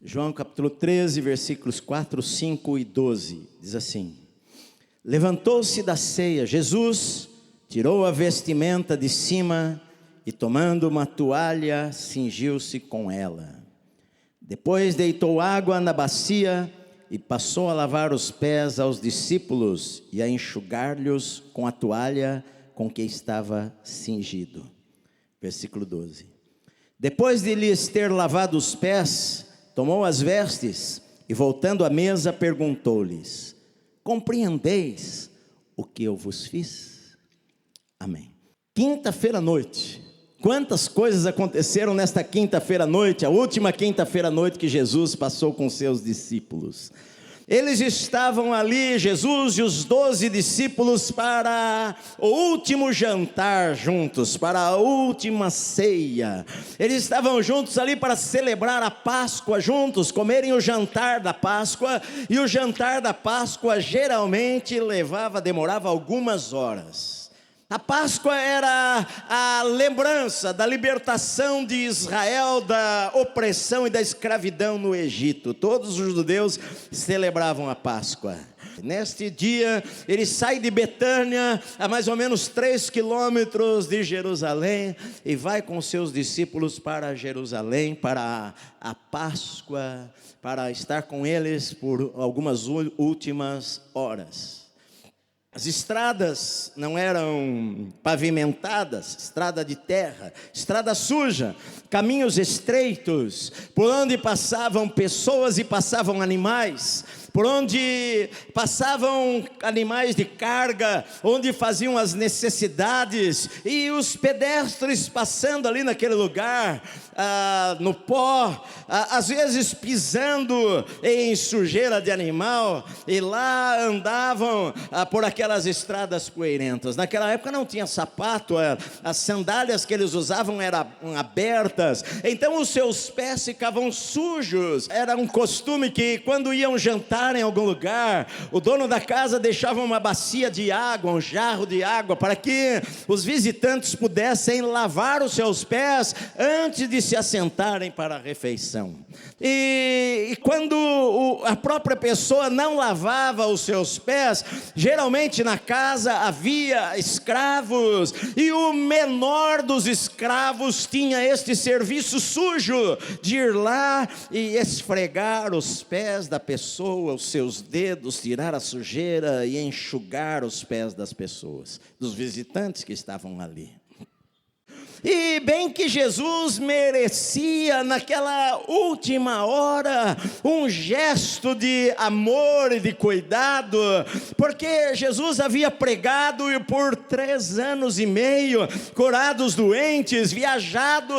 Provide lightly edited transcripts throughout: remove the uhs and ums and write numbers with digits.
João capítulo 13, versículos 4, 5 e 12, diz assim: Levantou-se da ceia Jesus, tirou a vestimenta de cima e tomando uma toalha, cingiu-se com ela. Depois deitou água na bacia e passou a lavar os pés aos discípulos e a enxugar-lhes com a toalha com que estava cingido. Versículo 12. Depois de lhes ter lavado os pés, tomou as vestes e voltando à mesa perguntou-lhes: compreendeis o que eu vos fiz? Amém. Quinta-feira à noite. Quantas coisas aconteceram nesta quinta-feira à noite, a última quinta-feira à noite que Jesus passou com seus discípulos. Eles estavam ali, Jesus e os 12 discípulos, para o último jantar juntos, para a última ceia. Eles estavam juntos ali para celebrar a Páscoa juntos, comerem o jantar da Páscoa. E o jantar da Páscoa geralmente demorava algumas horas. A Páscoa era a lembrança da libertação de Israel da opressão e da escravidão no Egito. Todos os judeus celebravam a Páscoa. Neste dia, ele sai de Betânia, a mais ou menos 3 quilômetros de Jerusalém, e vai com seus discípulos para Jerusalém, para a Páscoa, para estar com eles por algumas últimas horas. As estradas não eram pavimentadas, estrada de terra, estrada suja, caminhos estreitos, por onde passavam pessoas e passavam animais, por onde passavam animais de carga, onde faziam as necessidades, e os pedestres passando ali naquele lugar, no pó, às vezes pisando em sujeira de animal, e lá andavam por aquelas estradas poeirentas. Naquela época não tinha sapato, as sandálias que eles usavam eram abertas, então os seus pés ficavam sujos. Era um costume que quando iam jantar em algum lugar, o dono da casa deixava uma bacia de água, um jarro de água, para que os visitantes pudessem lavar os seus pés antes de se assentarem para a refeição. E quando a própria pessoa não lavava os seus pés, geralmente na casa havia escravos, e o menor dos escravos tinha este serviço sujo, de ir lá e esfregar os pés da pessoa, os seus dedos, tirar a sujeira e enxugar os pés das pessoas, dos visitantes que estavam ali. E bem que Jesus merecia naquela última hora um gesto de amor e de cuidado, porque Jesus havia pregado por 3 anos e meio, curado os doentes, viajado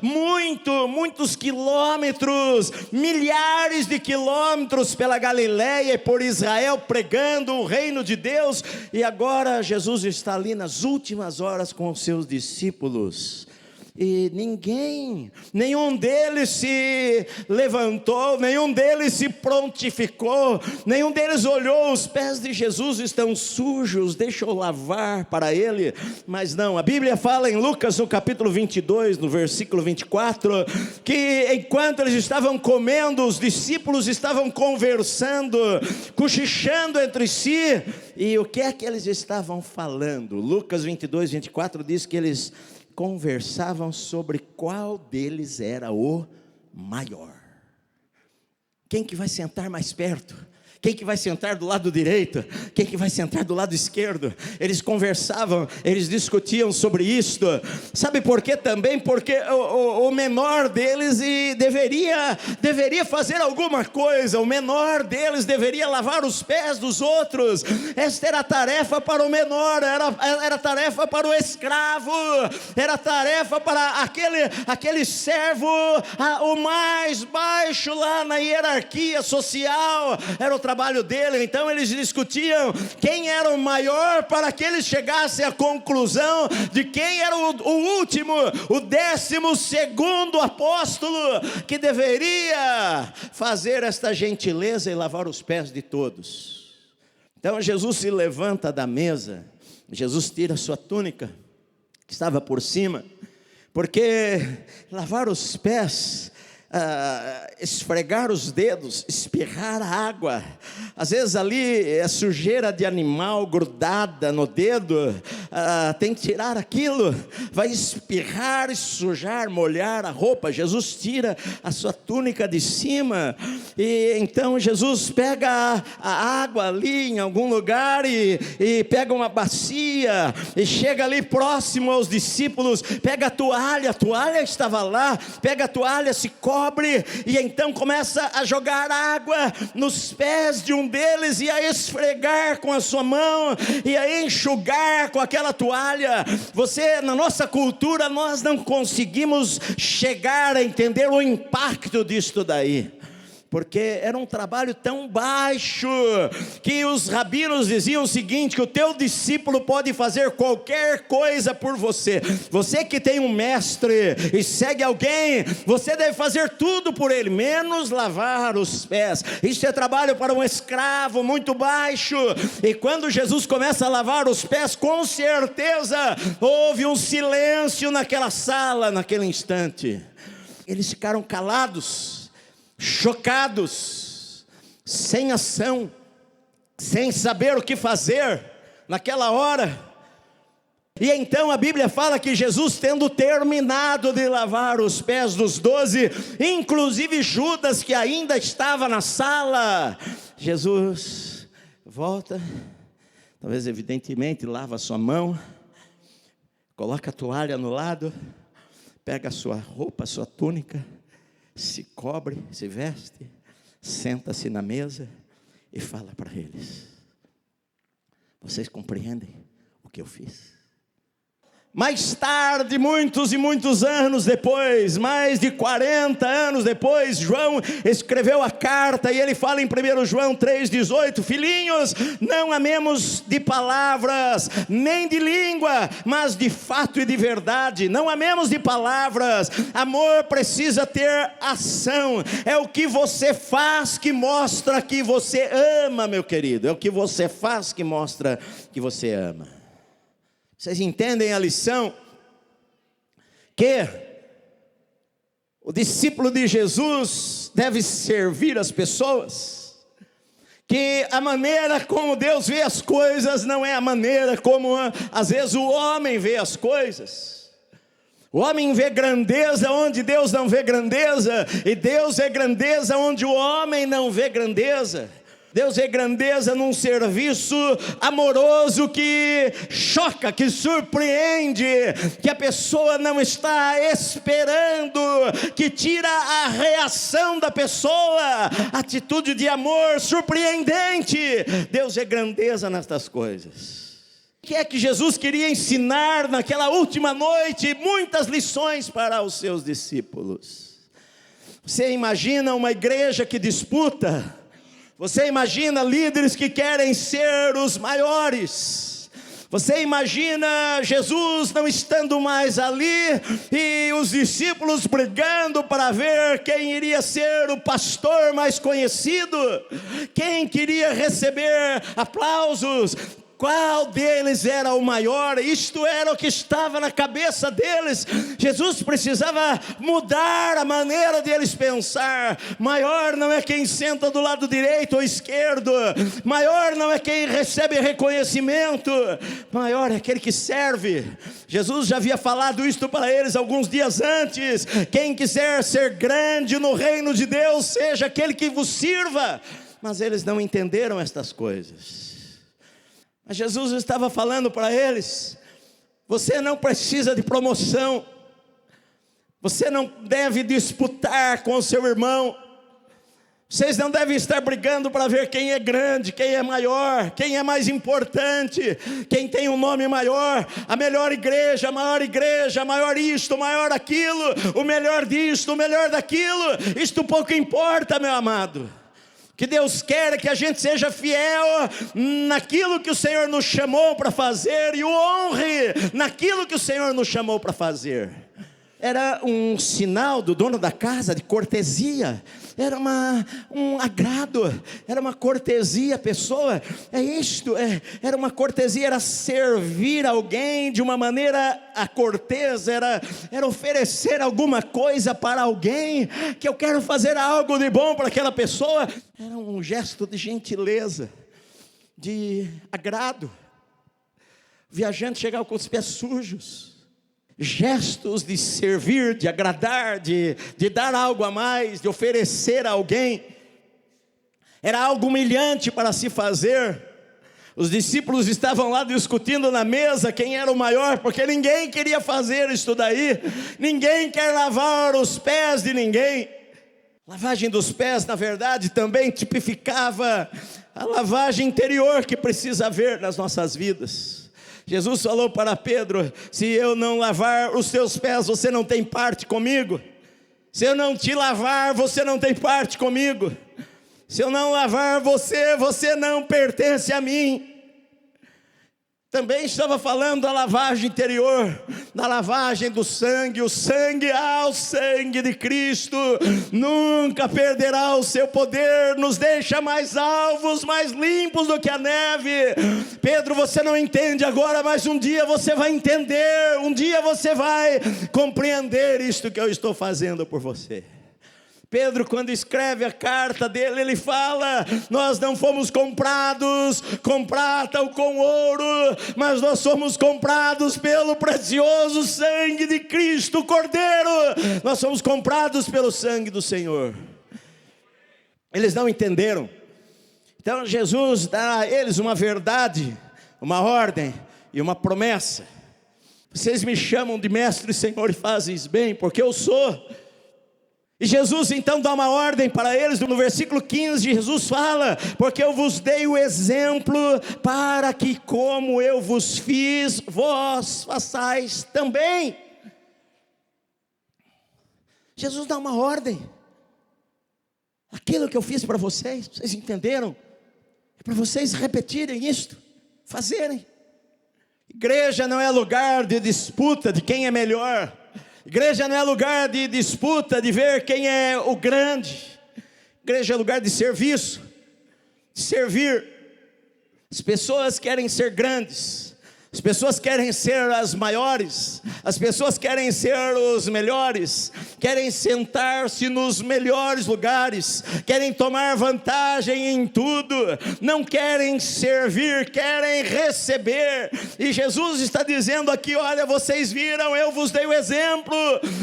muitos quilômetros, milhares de quilômetros pela Galileia e por Israel, pregando o reino de Deus. E agora Jesus está ali nas últimas horas com os seus discípulos. E nenhum deles se levantou, nenhum deles se prontificou, nenhum deles olhou: os pés de Jesus estão sujos, deixa eu lavar para ele. Mas não, a Bíblia fala em Lucas no capítulo 22, no versículo 24, que enquanto eles estavam comendo, os discípulos estavam conversando, cochichando entre si. E o que é que eles estavam falando? Lucas 22, 24 diz que eles conversavam sobre qual deles era o maior. Quem que vai sentar mais perto? Quem que vai sentar do lado direito? Quem que vai sentar do lado esquerdo? Eles conversavam, eles discutiam sobre isto. Sabe por quê também? Porque o menor deles deveria fazer alguma coisa. O menor deles deveria lavar os pés dos outros. Esta era a tarefa para o menor, era tarefa para o escravo, era tarefa para aquele servo, o mais baixo lá na hierarquia social. Era o trabalho dele. Então eles discutiam quem era o maior, para que eles chegassem à conclusão de quem era o último, o 12º apóstolo, que deveria fazer esta gentileza e lavar os pés de todos. Então Jesus se levanta da mesa, Jesus tira a sua túnica, que estava por cima, porque lavar os pés esfregar os dedos, espirrar água. Às vezes ali é sujeira de animal grudada no dedo, tem que tirar aquilo, vai espirrar e sujar, molhar a roupa. Jesus tira a sua túnica de cima, e então Jesus pega a água ali em algum lugar e pega uma bacia, e chega ali próximo aos discípulos, pega a toalha estava lá, pega a toalha, se cobre, e então começa a jogar água nos pés de um deles, e a esfregar com a sua mão, e a enxugar com aquela toalha. Na nossa cultura, nós não conseguimos chegar a entender o impacto disto daí, porque era um trabalho tão baixo, que os rabinos diziam o seguinte: que o teu discípulo pode fazer qualquer coisa por você. Você que tem um mestre e segue alguém, você deve fazer tudo por ele, menos lavar os pés. Isso é trabalho para um escravo muito baixo. E quando Jesus começa a lavar os pés, com certeza houve um silêncio naquela sala, naquele instante. Eles ficaram calados, chocados, sem ação, sem saber o que fazer naquela hora. E então a Bíblia fala que Jesus, tendo terminado de lavar os pés dos 12, inclusive Judas, que ainda estava na sala, Jesus volta, talvez evidentemente lava a sua mão, coloca a toalha no lado, pega a sua roupa, a sua túnica, se cobre, se veste, senta-se na mesa e fala para eles: vocês compreendem o que eu fiz? Mais tarde, muitos e muitos anos depois, mais de 40 anos depois, João escreveu a carta, e ele fala em 1 João 3,18: filhinhos, não amemos de palavras, nem de língua, mas de fato e de verdade. Não amemos de palavras, amor precisa ter ação. É o que você faz que mostra que você ama, meu querido. É o que você faz que mostra que você ama. Vocês entendem a lição? Que o discípulo de Jesus deve servir as pessoas, que a maneira como Deus vê as coisas não é a maneira como às vezes o homem vê as coisas. O homem vê grandeza onde Deus não vê grandeza, e Deus vê grandeza onde o homem não vê grandeza. Deus vê grandeza num serviço amoroso que choca, que surpreende, que a pessoa não está esperando, que tira a reação da pessoa, atitude de amor surpreendente. Deus vê grandeza nestas coisas. O que é que Jesus queria ensinar naquela última noite? Muitas lições para os seus discípulos. Você imagina uma igreja que disputa? Você imagina líderes que querem ser os maiores? Você imagina Jesus não estando mais ali e os discípulos brigando para ver quem iria ser o pastor mais conhecido? Quem queria receber aplausos? Qual deles era o maior? Isto era o que estava na cabeça deles. Jesus precisava mudar a maneira deles pensar. Maior não é quem senta do lado direito ou esquerdo. Maior não é quem recebe reconhecimento. Maior é aquele que serve. Jesus já havia falado isto para eles alguns dias antes: quem quiser ser grande no reino de Deus, seja aquele que vos sirva. Mas eles não entenderam estas coisas. Mas Jesus estava falando para eles: você não precisa de promoção, você não deve disputar com o seu irmão, vocês não devem estar brigando para ver quem é grande, quem é maior, quem é mais importante, quem tem um nome maior, a melhor igreja, maior isto, maior aquilo, o melhor disto, o melhor daquilo. Isto pouco importa, meu amado. O que Deus quer é que a gente seja fiel naquilo que o Senhor nos chamou para fazer, e o honre naquilo que o Senhor nos chamou para fazer. era um sinal do dono da casa de cortesia, era um agrado, era uma cortesia à pessoa. Era uma cortesia, era servir alguém de uma maneira cortês, era oferecer alguma coisa para alguém, que eu quero fazer algo de bom para aquela pessoa. Era um gesto de gentileza, de agrado. O viajante chegava com os pés sujos. Gestos de servir, de agradar, de dar algo a mais, de oferecer a alguém, era algo humilhante para se fazer. Os discípulos estavam lá discutindo na mesa quem era o maior, porque ninguém queria fazer isso daí. Ninguém quer lavar os pés de ninguém. Lavagem dos pés, na verdade, também tipificava a lavagem interior que precisa haver nas nossas vidas. Jesus falou para Pedro: se eu não lavar os teus pés, você não tem parte comigo. Se eu não te lavar, você não tem parte comigo. Se eu não lavar você, você não pertence a mim. Também estava falando da lavagem interior, da lavagem do sangue. O sangue de Cristo nunca perderá o seu poder, nos deixa mais alvos, mais limpos do que a neve. Pedro, você não entende agora, mas um dia você vai entender, um dia você vai compreender isto que eu estou fazendo por você. Pedro, quando escreve a carta dele, ele fala: nós não fomos comprados com prata ou com ouro, mas nós somos comprados pelo precioso sangue de Cristo, o Cordeiro. Nós somos comprados pelo sangue do Senhor. Eles não entenderam. Então Jesus dá a eles uma verdade, uma ordem e uma promessa. Vocês me chamam de mestre e Senhor e fazem bem, porque eu sou. E Jesus então dá uma ordem para eles. No versículo 15, Jesus fala: porque eu vos dei o exemplo, para que como eu vos fiz, vós façais também. Jesus dá uma ordem. Aquilo que eu fiz para vocês, vocês entenderam? É para vocês repetirem isto, fazerem. Igreja não é lugar de disputa de quem é melhor. Igreja não é lugar de disputa, de ver quem é o grande. Igreja é lugar de serviço, de servir. As pessoas querem ser grandes, as pessoas querem ser as maiores, as pessoas querem ser os melhores, querem sentar-se nos melhores lugares, querem tomar vantagem em tudo, não querem servir, querem receber. E Jesus está dizendo aqui: olha, vocês viram, eu vos dei o exemplo,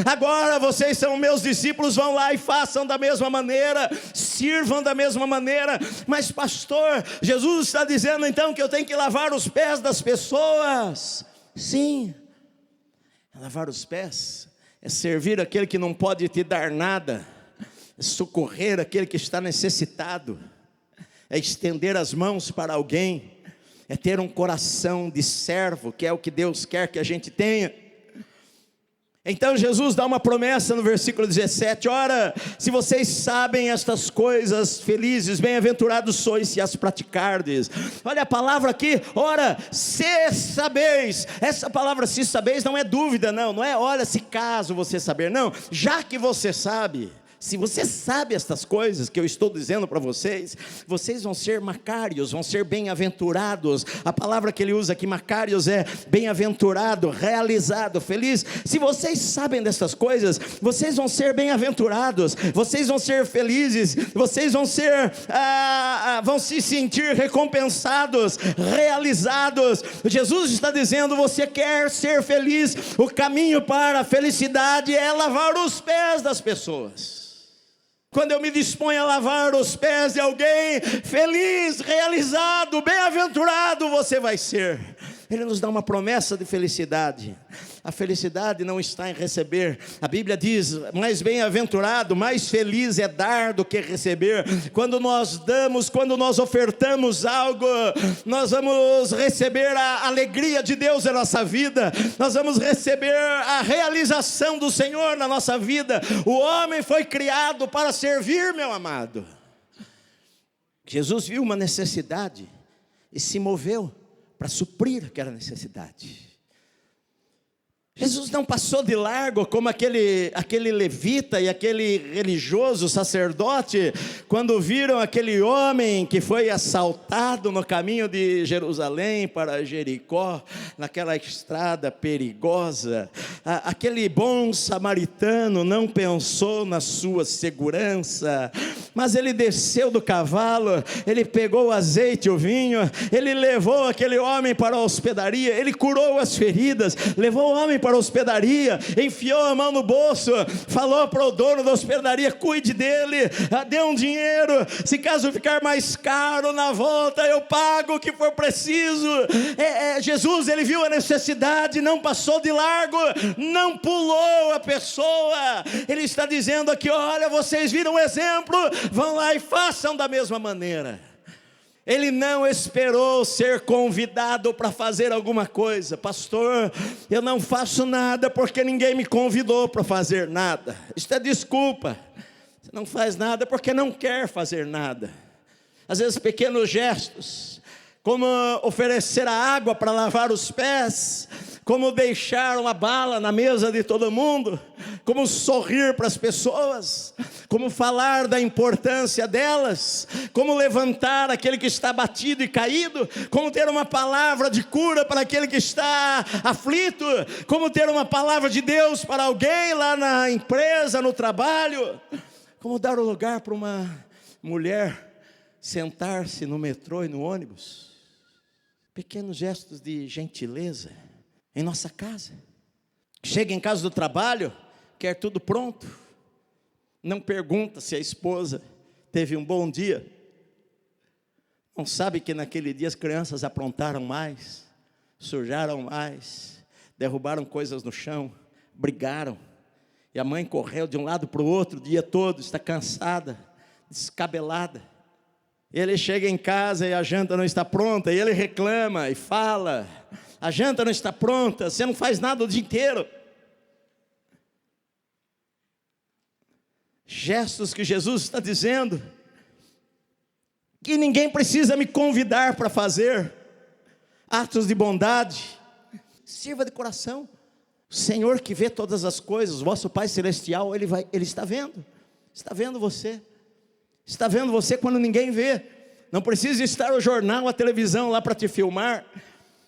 agora vocês são meus discípulos, vão lá e façam da mesma maneira, sirvam da mesma maneira. Mas pastor, Jesus está dizendo então que eu tenho que lavar os pés das pessoas? Sim, lavar os pés é servir aquele que não pode te dar nada, é socorrer aquele que está necessitado, é estender as mãos para alguém, é ter um coração de servo, que é o que Deus quer que a gente tenha. Então Jesus dá uma promessa no versículo 17: ora, se vocês sabem estas coisas, felizes, bem-aventurados sois se as praticardes. Olha a palavra aqui, ora, se sabeis. Essa palavra se sabeis não é dúvida, não é olha, se caso você saber, não, já que você sabe. Se você sabe estas coisas que eu estou dizendo para vocês, vocês vão ser macários, vão ser bem-aventurados. A palavra que ele usa aqui, macários, é bem-aventurado, realizado, feliz. Se vocês sabem dessas coisas, vocês vão ser bem-aventurados, vocês vão ser felizes, vocês vão ser, vão se sentir recompensados, realizados. Jesus está dizendo: você quer ser feliz? O caminho para a felicidade é lavar os pés das pessoas. Quando eu me disponho a lavar os pés de alguém, feliz, realizado, bem-aventurado você vai ser. Ele nos dá uma promessa de felicidade. A felicidade não está em receber. A Bíblia diz: mais bem-aventurado, mais feliz é dar do que receber. Quando nós damos, quando nós ofertamos algo, nós vamos receber a alegria de Deus na nossa vida, nós vamos receber a realização do Senhor na nossa vida. O homem foi criado para servir, meu amado. Jesus viu uma necessidade e se moveu para suprir aquela necessidade. Jesus não passou de largo como aquele levita e aquele religioso sacerdote, quando viram aquele homem que foi assaltado no caminho de Jerusalém para Jericó, naquela estrada perigosa. Aquele bom samaritano não pensou na sua segurança, mas ele desceu do cavalo, ele pegou o azeite e o vinho, ele levou aquele homem para a hospedaria, ele curou as feridas, levou o homem para a hospedaria, enfiou a mão no bolso, falou para o dono da hospedaria: cuide dele, dê um dinheiro, se caso ficar mais caro na volta eu pago o que for preciso. Jesus, ele viu a necessidade, não passou de largo, não pulou a pessoa. Ele está dizendo aqui: olha, vocês viram o exemplo, vão lá e façam da mesma maneira. Ele não esperou ser convidado para fazer alguma coisa. Pastor, eu não faço nada porque ninguém me convidou para fazer nada. Isso é desculpa. Você não faz nada porque não quer fazer nada. Às vezes pequenos gestos, como oferecer a água para lavar os pés, como deixar uma bala na mesa de todo mundo, como sorrir para as pessoas, como falar da importância delas, como levantar aquele que está abatido e caído, como ter uma palavra de cura para aquele que está aflito, como ter uma palavra de Deus para alguém lá na empresa, no trabalho, como dar o lugar para uma mulher sentar-se no metrô e no ônibus. Pequenos gestos de gentileza em nossa casa. Chega em casa do trabalho, quer tudo pronto, não pergunta se a esposa teve um bom dia, não sabe que naquele dia as crianças aprontaram mais, sujaram mais, derrubaram coisas no chão, brigaram, e a mãe correu de um lado para o outro o dia todo, está cansada, descabelada. Ele chega em casa e a janta não está pronta, e ele reclama e fala: a janta não está pronta, você não faz nada o dia inteiro. Gestos que Jesus está dizendo que ninguém precisa me convidar para fazer. Atos de bondade, sirva de coração. O Senhor que vê todas as coisas, o vosso Pai Celestial, Ele está vendo você, está vendo você quando ninguém vê. Não precisa estar o jornal, a televisão lá para te filmar.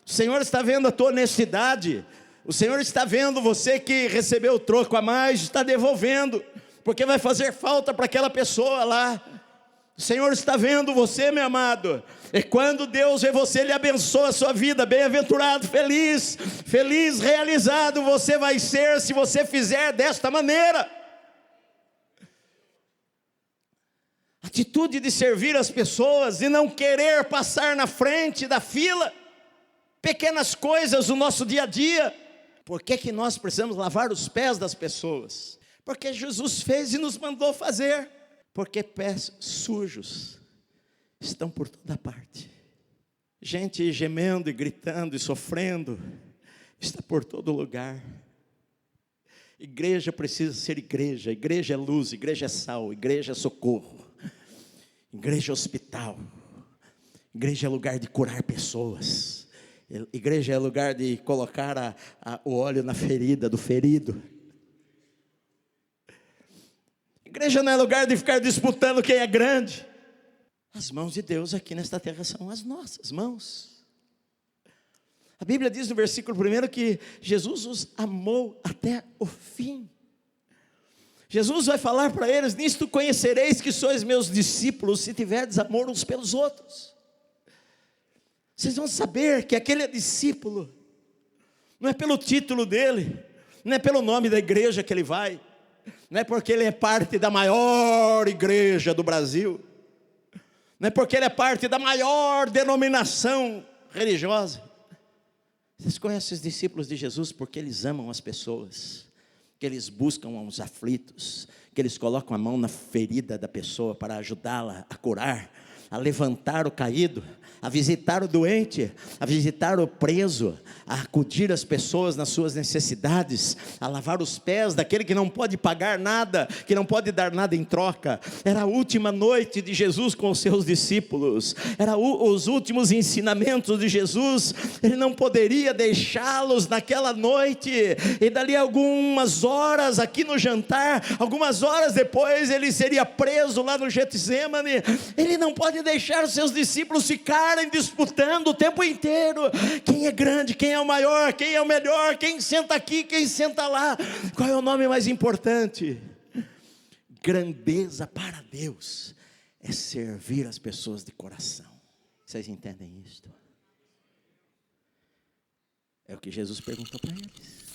O Senhor está vendo a tua honestidade, o Senhor está vendo você que recebeu o troco a mais, está devolvendo, porque vai fazer falta para aquela pessoa lá. O Senhor está vendo você, meu amado, e quando Deus vê você, Ele abençoa a sua vida. Bem-aventurado, feliz, realizado você vai ser, se você fizer desta maneira. Atitude de servir as pessoas e não querer passar na frente da fila. Pequenas coisas do nosso dia a dia. Por que nós precisamos lavar os pés das pessoas? Porque Jesus fez e nos mandou fazer. Porque pés sujos estão por toda parte. Gente gemendo e gritando e sofrendo está por todo lugar. Igreja precisa ser igreja. Igreja é luz, igreja é sal, igreja é socorro, igreja é hospital, igreja é lugar de curar pessoas, igreja é lugar de colocar o óleo na ferida do ferido. Igreja não é lugar de ficar disputando quem é grande. As mãos de Deus aqui nesta terra são as nossas mãos. A Bíblia diz no versículo 1 que Jesus os amou até o fim. Jesus vai falar para eles: nisto conhecereis que sois meus discípulos, se tiverdes amor uns pelos outros. Vocês vão saber que aquele é discípulo, não é pelo título dele, não é pelo nome da igreja que ele vai, não é porque ele é parte da maior igreja do Brasil, não é porque ele é parte da maior denominação religiosa. Vocês conhecem os discípulos de Jesus porque eles amam as pessoas, que eles buscam os aflitos, que eles colocam a mão na ferida da pessoa para ajudá-la a curar. a levantar o caído, a visitar o doente, a visitar o preso, a acudir as pessoas nas suas necessidades, a lavar os pés daquele que não pode pagar nada, que não pode dar nada em troca. Era a última noite de Jesus com os seus discípulos, era os últimos ensinamentos de Jesus. Ele não poderia deixá-los naquela noite, e dali algumas horas aqui no jantar, algumas horas depois ele seria preso lá no Getsemane. Ele não pode deixar os seus discípulos ficarem disputando o tempo inteiro, quem é grande, quem é o maior, quem é o melhor, quem senta aqui, quem senta lá, qual é o nome mais importante. Grandeza para Deus é servir as pessoas de coração. Vocês entendem isto? É o que Jesus perguntou para eles.